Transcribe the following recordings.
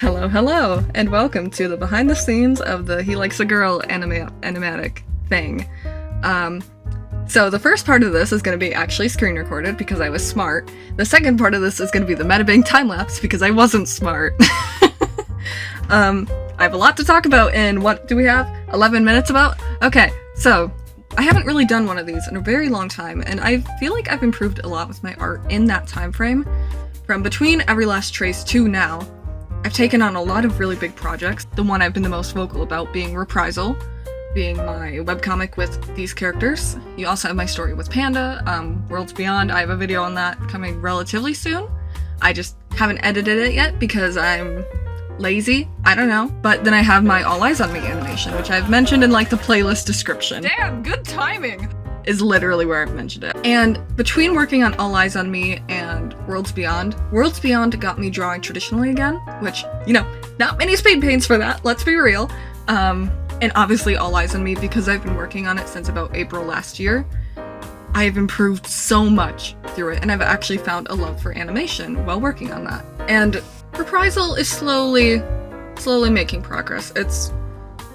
Hello, hello, and welcome to the behind the scenes of the He Likes a Girl animatic thing. So the first part of this is going to be actually screen recorded because I was smart. The second part of this is going to be the metabang time-lapse because I wasn't smart. I have a lot to talk about, and what do we have? 11 minutes about? Okay, so I haven't really done one of these in a very long time, and I feel like I've improved a lot with my art in that time frame. From between Every Last Trace to now, I've taken on a lot of really big projects. The one I've been the most vocal about being Reprisal, being my webcomic with these characters. You also have my story with Panda, Worlds Beyond. I have a video on that coming relatively soon. I just haven't edited it yet because I'm lazy, I don't know. But then I have my All Eyes on Me animation, which I've mentioned in like the playlist description. Damn, good timing! Is literally where I've mentioned it. And between working on All Eyes on Me and Worlds Beyond got me drawing traditionally again, which, you know, not many speed paints for that, let's be real. And obviously All Eyes on Me, because I've been working on it since about April last year, I've improved so much through it, and I've actually found a love for animation while working on that. And Reprisal is slowly making progress. It's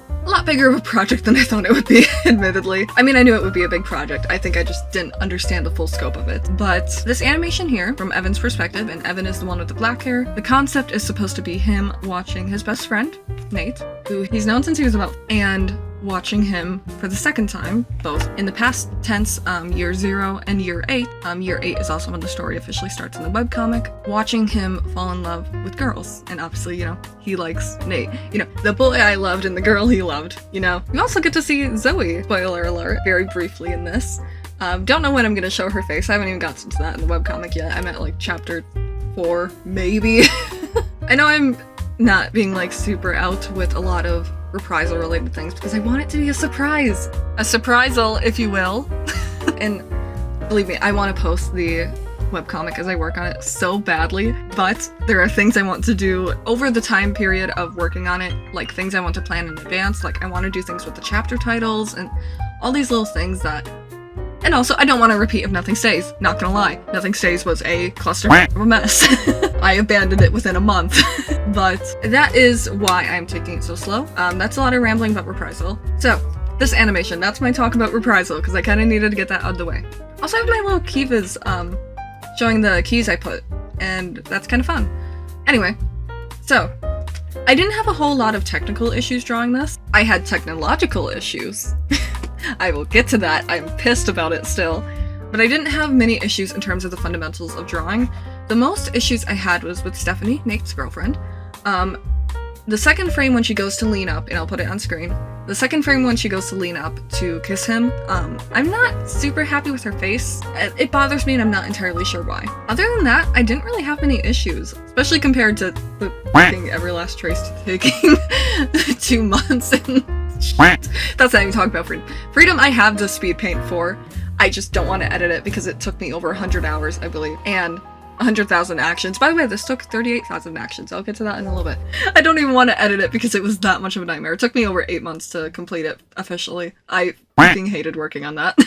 a lot bigger of a project than I thought it would be, admittedly. I mean, I knew it would be a big project, I think I just didn't understand the full scope of it. But this animation here, from Evan's perspective, and Evan is the one with the black hair, the concept is supposed to be him watching his best friend, Nate, who he's known since he was about, and watching him for the second time, both in the past tense, year 0 and year 8. Year 8 is also when the story officially starts in the webcomic, watching him fall in love with girls. And obviously, you know, he likes Nate. You know, the boy I loved and the girl he loved, you know. You also get to see Zoe, spoiler alert, very briefly in this. Don't know when I'm gonna show her face. I haven't even gotten to that in the webcomic yet. I'm at like chapter 4, maybe. I know I'm not being like super out with a lot of Reprisal related things because I want it to be a surprise. A surprisal, if you will. And believe me, I want to post the webcomic as I work on it so badly, but there are things I want to do over the time period of working on it, like things I want to plan in advance, like I want to do things with the chapter titles and all these little things that. And also, I don't want to repeat If Nothing Stays. Not gonna lie, Nothing Stays was a cluster of a mess. I abandoned it within a month. But that is why I'm taking it so slow. That's a lot of rambling about Reprisal. So, this animation, that's my talk about Reprisal, because I kind of needed to get that out of the way. Also, I have my little key viz showing the keys I put, and that's kind of fun. Anyway, so, I didn't have a whole lot of technical issues drawing this. I had technological issues. I will get to that, I'm pissed about it still. But I didn't have many issues in terms of the fundamentals of drawing. The most issues I had was with Stephanie, Nate's girlfriend. The second frame when she goes to lean up, and I'll put it on screen, the second frame when she goes to lean up to kiss him, I'm not super happy with her face. It bothers me and I'm not entirely sure why. Other than that, I didn't really have many issues, especially compared to the fucking Every Last Trace taking 2 months and that's not even talking about Freedom. Freedom I have the speed paint for, I just don't want to edit it because it took me over 100 hours, I believe, and 100,000 actions. By the way, this took 38,000 actions. I'll get to that in a little bit. I don't even want to edit it because it was that much of a nightmare. It took me over 8 months to complete it officially. I fucking hated working on that.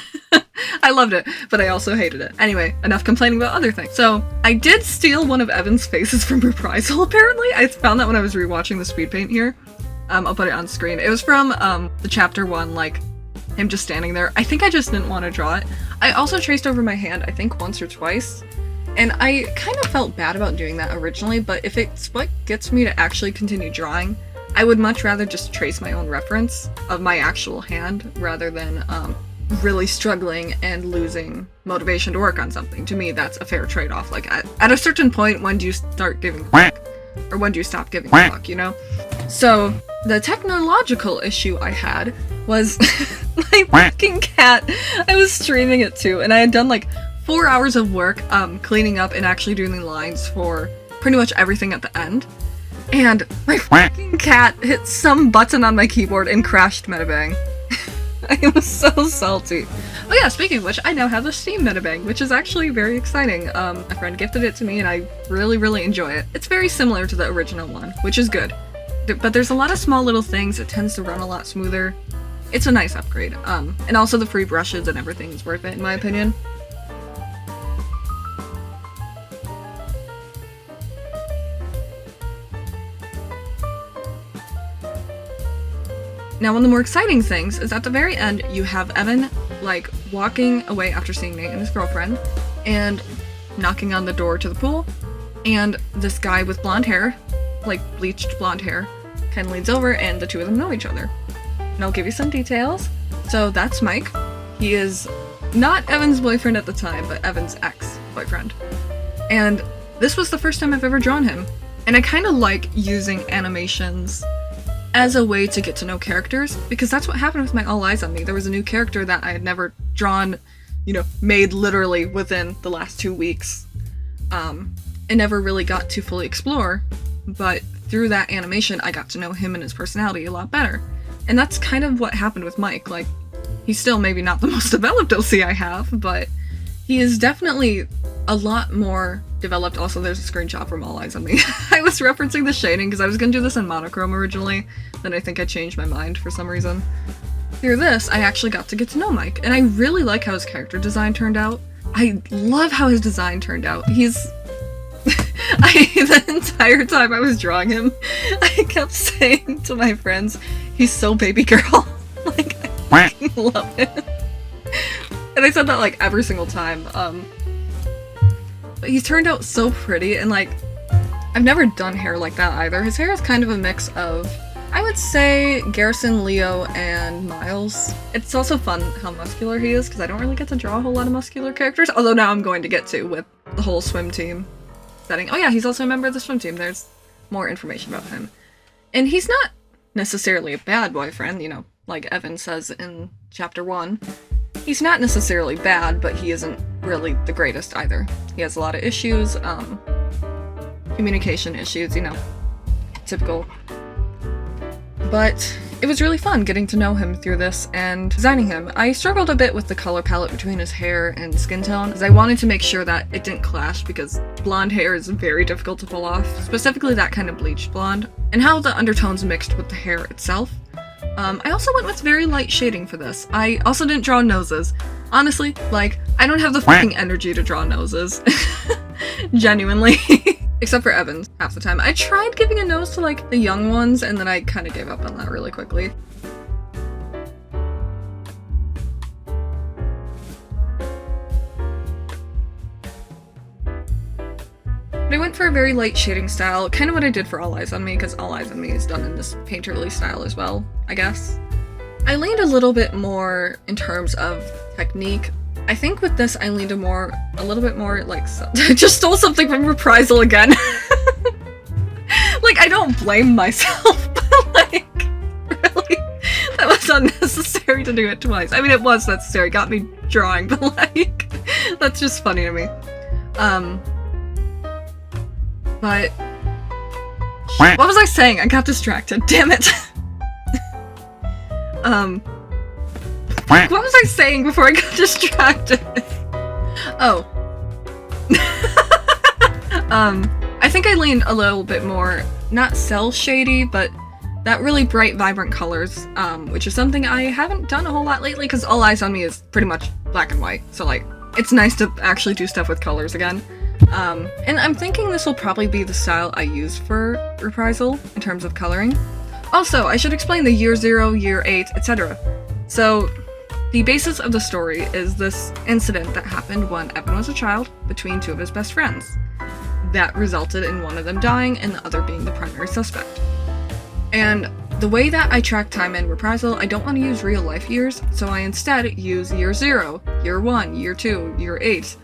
I loved it, but I also hated it. Anyway, enough complaining about other things. So, I did steal one of Evan's faces from Reprisal, apparently. I found that when I was rewatching the speed paint here. I'll put it on screen. It was from the chapter 1, like, him just standing there. I think I just didn't want to draw it. I also traced over my hand, I think once or twice. And I kind of felt bad about doing that originally, but if it's what gets me to actually continue drawing, I would much rather just trace my own reference of my actual hand rather than really struggling and losing motivation to work on something. To me, that's a fair trade-off. Like, at a certain point, when do you start giving a fuck? Or when do you stop giving a fuck, you know? So, the technological issue I had was my fucking cat. I was streaming it too, and I had done like 4 hours of work cleaning up and actually doing the lines for pretty much everything at the end. And my fucking cat hit some button on my keyboard and crashed Metabang. I was so salty. Oh yeah, speaking of which, I now have the Steam Metabang, which is actually very exciting. A friend gifted it to me and I really enjoy it. It's very similar to the original one, which is good. But there's a lot of small little things, it tends to run a lot smoother. It's a nice upgrade. And also the free brushes and everything is worth it in my opinion. Now, one of the more exciting things is at the very end, you have Evan, like, walking away after seeing Nate and his girlfriend, and knocking on the door to the pool, and this guy with blonde hair, like bleached blonde hair, kind of leans over, and the two of them know each other. And I'll give you some details. So that's Mike. He is not Evan's boyfriend at the time, but Evan's ex-boyfriend. And this was the first time I've ever drawn him. And I kind of like using animations as a way to get to know characters, because that's what happened with my All Eyes on Me. There was a new character that I had never drawn, you know, made literally within the last 2 weeks, and never really got to fully explore, but through that animation, I got to know him and his personality a lot better. And that's kind of what happened with Mike. Like, he's still maybe not the most developed OC I have, but he is definitely a lot more developed. Also, there's a screenshot from All Eyes on Me. I was referencing the shading because I was going to do this in monochrome originally, then I think I changed my mind for some reason. Through this, I actually got to get to know Mike, and I really like how his character design turned out. I love how his design turned out. He's... the entire time I was drawing him, I kept saying to my friends, he's so baby girl. Like, I love him. And I said that like every single time. But he turned out so pretty, and like, I've never done hair like that either. His hair is kind of a mix of, I would say, Garrison, Leo, and Miles. It's also fun how muscular he is, because I don't really get to draw a whole lot of muscular characters, although now I'm going to get to with the whole swim team setting. Oh yeah, he's also a member of the swim team. There's more information about him. And he's not necessarily a bad boyfriend, you know, like Evan says in chapter 1. He's not necessarily bad, but he isn't really the greatest either. He has a lot of issues, communication issues, you know, typical. But it was really fun getting to know him through this and designing him. I struggled a bit with the color palette between his hair and skin tone, because I wanted to make sure that it didn't clash, because blonde hair is very difficult to pull off, specifically that kind of bleached blonde, and how the undertones mixed with the hair itself. I also went with very light shading for this. I also didn't draw noses. Honestly, like, I don't have the fucking energy to draw noses. Genuinely. Except for Evans, half the time. I tried giving a nose to, like, the young ones, and then I kind of gave up on that really quickly. But I went for a very light shading style, kind of what I did for All Eyes on Me, because All Eyes on Me is done in this painterly style as well, I guess. I leaned a little bit more in terms of technique. I think with this I leaned a little bit more like, I just stole something from Reprisal again. Like, I don't blame myself, but like, really, that was unnecessary to do it twice. I mean, it was necessary, got me drawing, but like, that's just funny to me. But what was I saying? I got distracted, damn it. What was I saying before I got distracted? Oh. I think I leaned a little bit more, not cel shady, but that really bright, vibrant colors, which is something I haven't done a whole lot lately, because All Eyes on Me is pretty much black and white, so like, it's nice to actually do stuff with colors again. And I'm thinking this will probably be the style I use for Reprisal in terms of coloring. Also, I should explain the year 0, year 8, etc. So, the basis of the story is this incident that happened when Evan was a child between two of his best friends. That resulted in one of them dying and the other being the primary suspect. And the way that I track time in Reprisal, I don't want to use real life years, so I instead use year 0, year 1, year 2, year 8,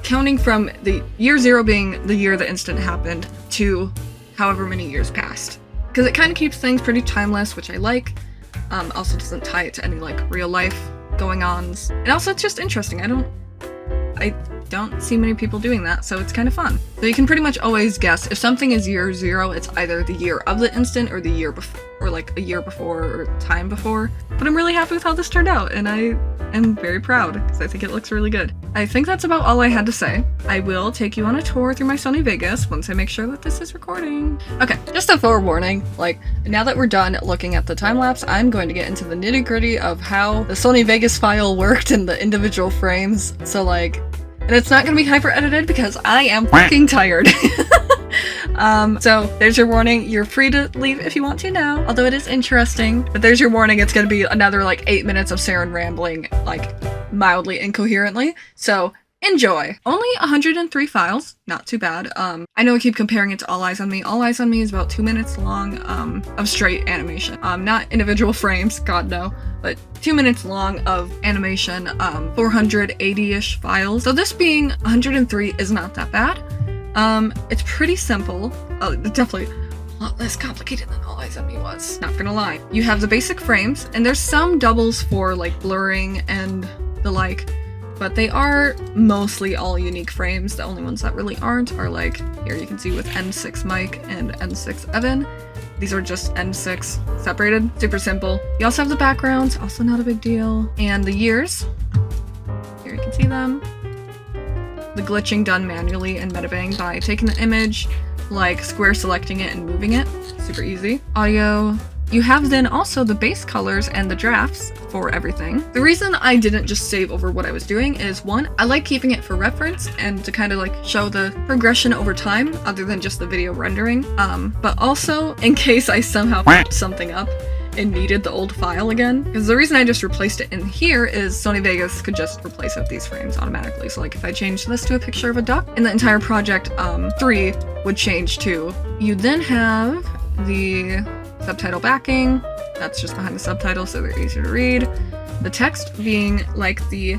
counting from the year 0 being the year the incident happened to however many years passed. Because it kind of keeps things pretty timeless, which I like. Also doesn't tie it to any like real life going-ons. And also it's just interesting. I don't see many people doing that, so it's kind of fun. So you can pretty much always guess if something is year 0, it's either the year of the instant or the year before, or like a year before or time before. But I'm really happy with how this turned out, and I am very proud because I think it looks really good. I think that's about all I had to say. I will take you on a tour through my Sony Vegas once I make sure that this is recording. Okay, just a forewarning, like, now that we're done looking at the time-lapse, I'm going to get into the nitty-gritty of how the Sony Vegas file worked in the individual frames, so like, and it's not gonna be hyper-edited because I am fucking tired. So there's your warning. You're free to leave if you want to now, although it is interesting, but there's your warning. It's gonna be another like 8 minutes of saran rambling, like mildly incoherently. So enjoy. Only 103 files, not too bad. I know I keep comparing it to All Eyes on Me. All Eyes on Me is about 2 minutes long, of straight animation. Not individual frames, God no, but 2 minutes long of animation, 480-ish files. So this being 103 is not that bad. It's pretty simple. Definitely a lot less complicated than All Eyes on Me was, not gonna lie. You have the basic frames, and there's some doubles for like blurring and the like, but they are mostly all unique frames. The only ones that really aren't are like, here you can see with N6 Mike and N6 Evan. These are just N6 separated, super simple. You also have the backgrounds, also not a big deal. And the years, here you can see them. The glitching done manually in Metabang by taking the image, like square selecting it and moving it, super easy. Audio, you have then also the base colors and the drafts for everything. The reason I didn't just save over what I was doing is, one, I like keeping it for reference and to kind of like show the progression over time other than just the video rendering, but also in case I somehow fucked something up and needed the old file again. Because the reason I just replaced it in here is Sony Vegas could just replace it with these frames automatically. So like if I changed this to a picture of a duck, and the entire project 3 would change too. You then have the subtitle backing. That's just behind the subtitles so they're easier to read. The text being like the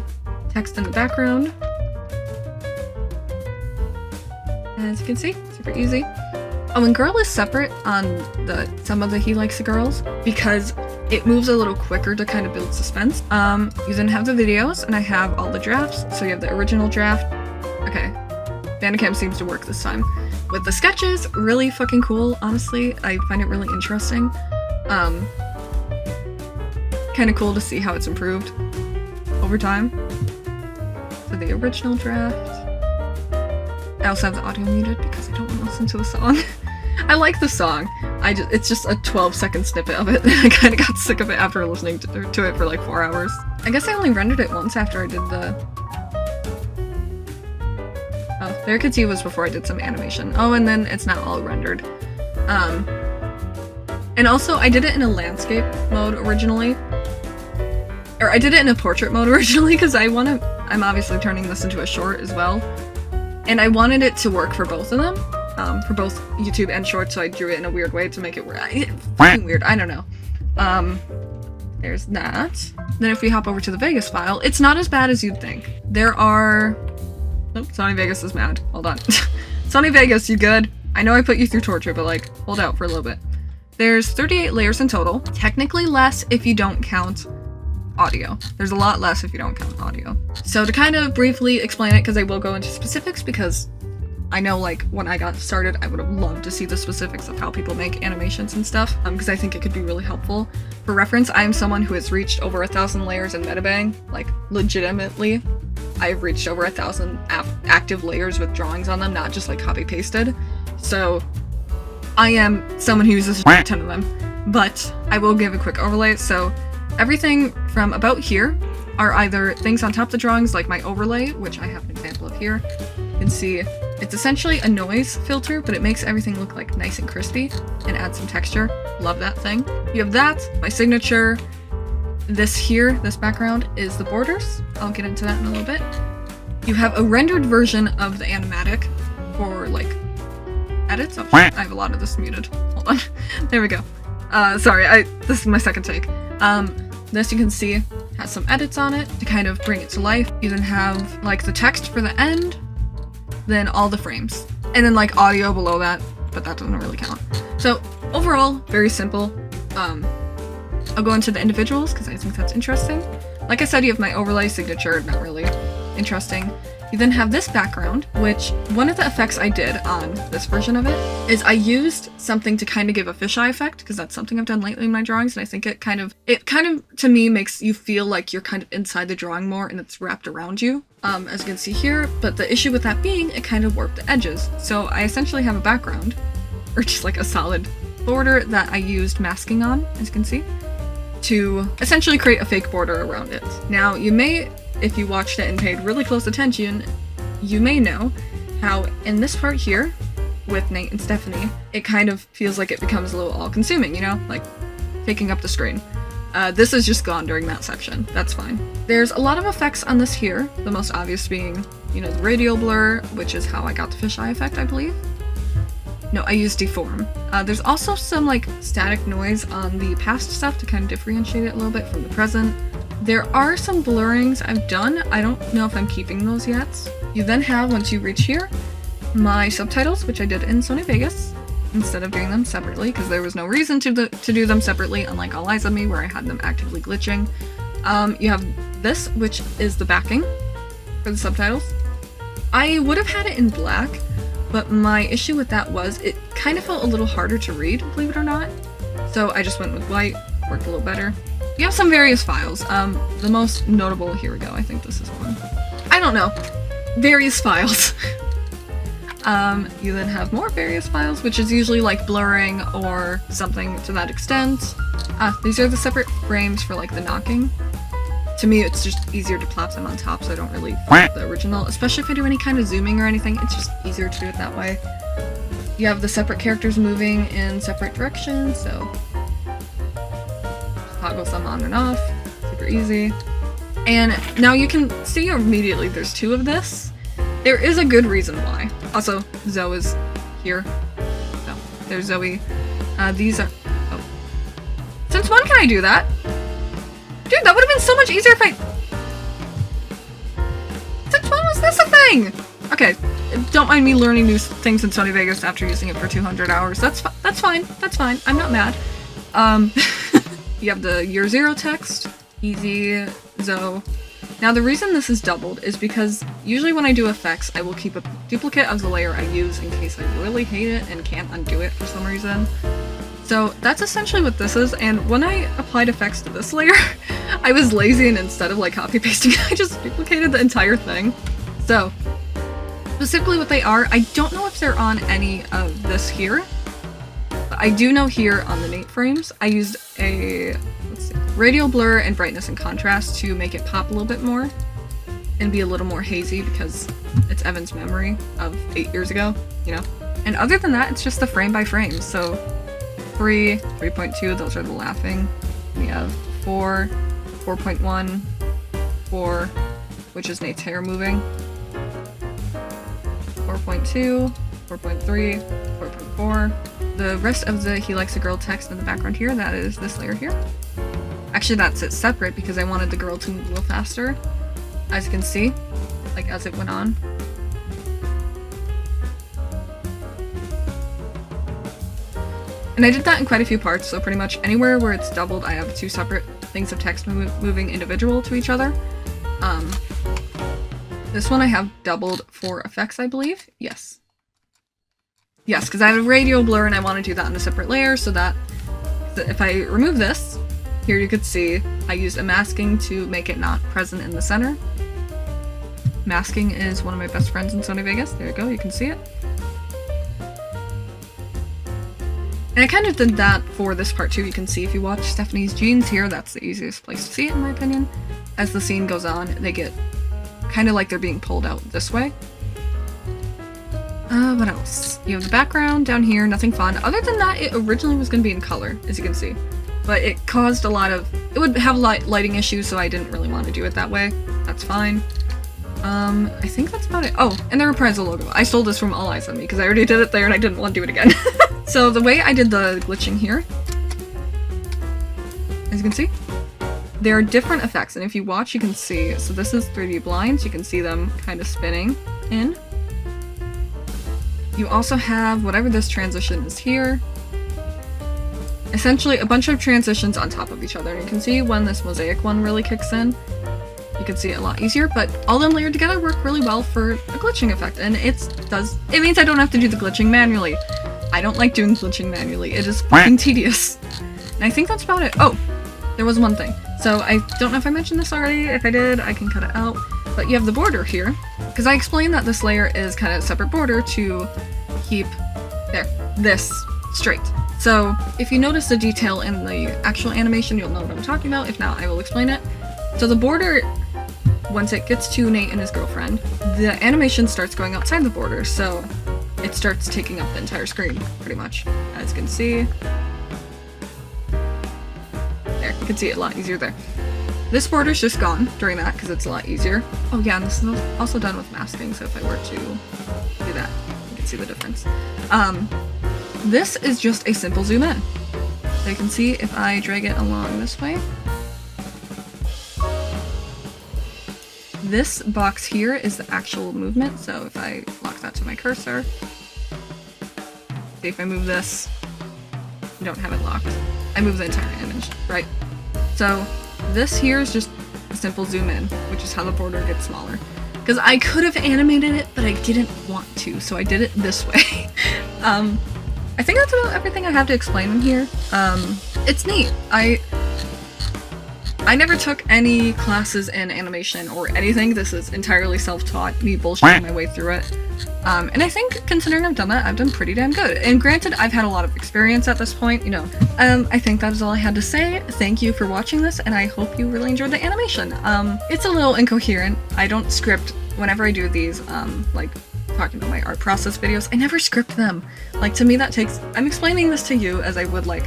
text in the background. As you can see, super easy. Oh, and girl is separate on some of the He Likes the Girls because it moves a little quicker to kind of build suspense. You then have the videos, and I have all the drafts. So you have the original draft. Okay, Bandicam seems to work this time. With the sketches, really fucking cool, honestly. I find it really interesting. Kind of cool to see how it's improved over time. So the original draft. I also have the audio muted because I don't want to listen to the song. I like the song. It's just a 12-second snippet of it. I kind of got sick of it after listening to it for like 4 hours. I guess I only rendered it once after I did the... Oh, there you can see it was before I did some animation. Oh, and then it's not all rendered. And also, I did it in a landscape mode originally. Or I did it in a portrait mode originally because I'm obviously turning this into a short as well. And I wanted it to work for both of them. For both YouTube and short, so I drew it in a weird way to make it fucking weird. I don't know. There's that. Then if we hop over to the Vegas file, it's not as bad as you'd think. There are... Nope, Sony Vegas is mad. Hold on. Sony Vegas, you good? I know I put you through torture, but like, hold out for a little bit. There's 38 layers in total. Technically less if you don't count audio. There's a lot less if you don't count audio. So to kind of briefly explain it, because I will go into specifics, because I know like when I got started I would have loved to see the specifics of how people make animations and stuff, because I think it could be really helpful. For reference, I am someone who has reached over 1,000 layers in Metabang, like legitimately. I've reached over 1,000 active layers with drawings on them, not just like copy pasted. So I am someone who uses a ton of them, but I will give a quick overlay. So everything from about here are either things on top of the drawings like my overlay, which I have an example of here. You can see it's essentially a noise filter, but it makes everything look like nice and crispy and adds some texture. Love that thing. You have that, my signature. This here, this background, is the borders. I'll get into that in a little bit. You have a rendered version of the animatic for like edits. Oh shit, I have a lot of this muted. Hold on. There we go. Sorry, this is my second take. This you can see has some edits on it to kind of bring it to life. You then have like the text for the end, then all the frames, and then like audio below that, but that doesn't really count. So overall, very simple. I'll go into the individuals because I think that's interesting. Like I said, you have my overlay, signature, not really interesting. You then have this background, which one of the effects I did on this version of it is I used something to kind of give a fisheye effect, because that's something I've done lately in my drawings, and I think it kind of to me makes you feel like you're kind of inside the drawing more and it's wrapped around you, as you can see here. But the issue with that being, it kind of warped the edges. So I essentially have a background, or just like a solid border that I used masking on, as you can see, to essentially create a fake border around it. Now, you may, if you watched it and paid really close attention, you may know how in this part here, with Nate and Stephanie, it kind of feels like it becomes a little all-consuming, you know? Like, taking up the screen. This is just gone during that section. That's fine. There's a lot of effects on this here, the most obvious being, you know, the radial blur, which is how I got the fisheye effect, I believe. No, I used deform. There's also some, like, static noise on the past stuff to kind of differentiate it a little bit from the present. There are some blurrings I've done. I don't know if I'm keeping those yet. You then have, once you reach here, my subtitles, which I did in Sony Vegas, instead of doing them separately, because there was no reason to do them separately, unlike All Eyes on Me, where I had them actively glitching. You have this, which is the backing for the subtitles. I would have had it in black, but my issue with that was it kind of felt a little harder to read, believe it or not. So I just went with white, worked a little better. You have some various files. The most notable, here we go, I think this is one. I don't know. Various files. You then have more various files, which is usually like blurring or something to that extent. These are the separate frames for like the knocking. To me, it's just easier to plop them on top, so I don't really flip the original, especially if I do any kind of zooming or anything. It's just easier to do it that way. You have the separate characters moving in separate directions, so toggle some on and off, super easy. And now you can see immediately there's two of this. There is a good reason why. Also, Zoe is here. So, there's Zoe. These are... Oh. Since when can I do that? Dude, that would have been so much easier if I... Since when was this a thing? Okay, don't mind me learning new things in Sony Vegas after using it for 200 hours. That's fine. That's fine. I'm not mad. You have the year 0 text. Easy, Zoe. Now the reason this is doubled is because usually when I do effects, I will keep a duplicate of the layer I use in case I really hate it and can't undo it for some reason. So that's essentially what this is, and when I applied effects to this layer, I was lazy and instead of like copy pasting, I just duplicated the entire thing. So, specifically what they are, I don't know if they're on any of this here, but I do know here on the Nate frames, I used a radial blur and brightness and contrast to make it pop a little bit more and be a little more hazy because it's Evan's memory of 8 years ago, you know? And other than that, it's just the frame by frame. So 3, 3.2, those are the laughing. We have 4, 4.1, 4, which is Nate's hair moving. 4.2, 4.3, 4.4. The rest of the He Likes a Girl text in the background here, that is this layer here. Actually, that's it separate because I wanted the girl to move a little faster, as you can see, like as it went on. And I did that in quite a few parts, so pretty much anywhere where it's doubled, I have 2 separate things of text moving individual to each other. This one I have doubled for effects, I believe. Yes. Yes, because I have a radial blur and I want to do that on a separate layer so that if I remove this, here you could see I used a masking to make it not present in the center. Masking is one of my best friends in Sony Vegas. There you go, you can see it. And I kind of did that for this part too. You can see if you watch Stephanie's jeans here, that's the easiest place to see it in my opinion. As the scene goes on, they get kind of like they're being pulled out this way. What else? You have the background down here, nothing fun. Other than that, it originally was going to be in color, as you can see. But it caused a lot of... It would have lighting issues, so I didn't really want to do it that way. That's fine. I think that's about it. Oh, and the REPRISAL logo. I stole this from All Eyes on Me, because I already did it there and I didn't want to do it again. So the way I did the glitching here, as you can see, there are different effects, and if you watch, you can see. So this is 3D blinds. You can see them kind of spinning in. You also have whatever this transition is here. Essentially a bunch of transitions on top of each other, and you can see when this mosaic one really kicks in. You can see it a lot easier, but all them layered together work really well for a glitching effect, and it means I don't have to do the glitching manually. I don't like doing glitching manually. It is fucking tedious. And I think that's about it. Oh, there was one thing. So I don't know if I mentioned this already. If I did, I can cut it out. But you have the border here, because I explained that this layer is kind of a separate border to keep this straight. So if you notice the detail in the actual animation, you'll know what I'm talking about. If not, I will explain it. So the border, once it gets to Nate and his girlfriend, the animation starts going outside the border. So it starts taking up the entire screen, pretty much. As you can see. There, you can see it a lot easier there. This border's just gone during that because it's a lot easier. Oh yeah, and this is also done with masking, so if I were to do that, you can see the difference. This is just a simple zoom in. So you can see if I drag it along this way. This box here is the actual movement, so if I lock that to my cursor, see if I move this, you don't have it locked. I move the entire image, right? So this here is just a simple zoom in, which is how the border gets smaller. Because I could have animated it, but I didn't want to, so I did it this way. I think that's about everything I have to explain in here. It's neat. I never took any classes in animation or anything. This is entirely self-taught, me bullshitting my way through it. And I think, considering I've done that, I've done pretty damn good. And granted, I've had a lot of experience at this point, you know. I think that is all I had to say. Thank you for watching this, and I hope you really enjoyed the animation. It's a little incoherent. I don't script whenever I do these, like, talking about my art process videos. I never script them. Like, to me that takes... I'm explaining this to you as I would, like,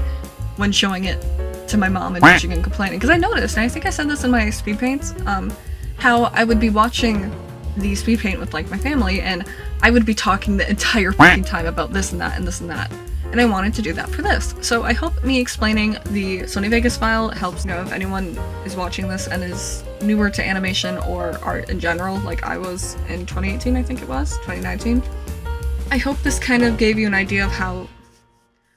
when showing it to my mom and bitching and complaining. Because I noticed, and I think I said this in my speed paints, how I would be watching the speed paint with, like, my family, and I would be talking the entire fucking time about this and that and this and that. And I wanted to do that for this. So I hope me explaining the Sony Vegas file helps, you know, if anyone is watching this and is newer to animation or art in general, like I was in 2018, I think it was, 2019. I hope this kind of gave you an idea of how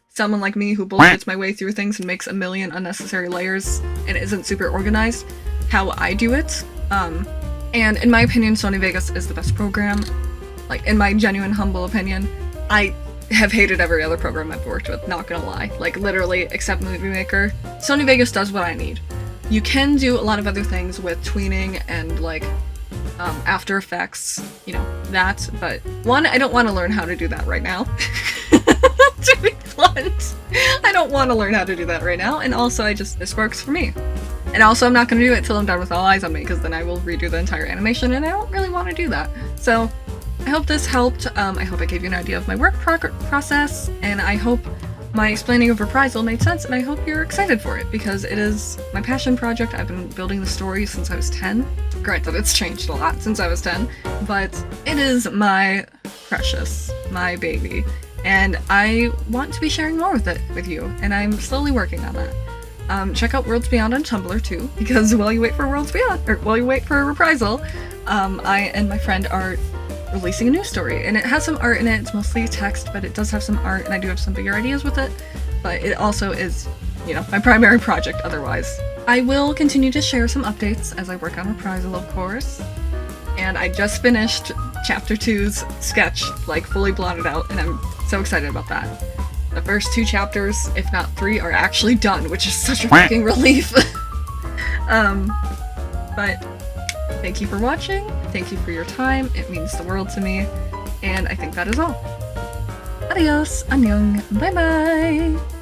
someone like me who bullshits my way through things and makes a million unnecessary layers and isn't super organized, how I do it. And in my opinion, Sony Vegas is the best program. Like, in my genuine, humble opinion, I have hated every other program I've worked with, not gonna lie. Like, literally, except Movie Maker. Sony Vegas does what I need. You can do a lot of other things with tweening and, like, After Effects, you know, that, but one, I don't want to learn how to do that right now. To be blunt, I don't want to learn how to do that right now, and also this works for me. And also I'm not going to do it till I'm done with All Eyes on Me, because then I will redo the entire animation, and I don't really want to do that. So, I hope this helped. I hope I gave you an idea of my work process, and I hope my explaining of Reprisal made sense, and I hope you're excited for it, because it is my passion project. I've been building the story since I was 10. Granted, it's changed a lot since I was 10, but it is my precious, my baby, and I want to be sharing more with you, and I'm slowly working on that. Check out Worlds Beyond on Tumblr too, because while you wait for Worlds Beyond, or while you wait for Reprisal, I and my friend are releasing a new story, and it has some art in it. It's mostly text, but it does have some art, and I do have some bigger ideas with it, but it also is, you know, my primary project otherwise. I will continue to share some updates as I work on Reprisal, of course, and I just finished Chapter 2's sketch, like, fully blotted out, and I'm so excited about that. The first 2 chapters, if not 3, are actually done, which is such a fucking relief. But thank you for watching, thank you for your time, it means the world to me, and I think that is all. Adios, annyeong, bye bye!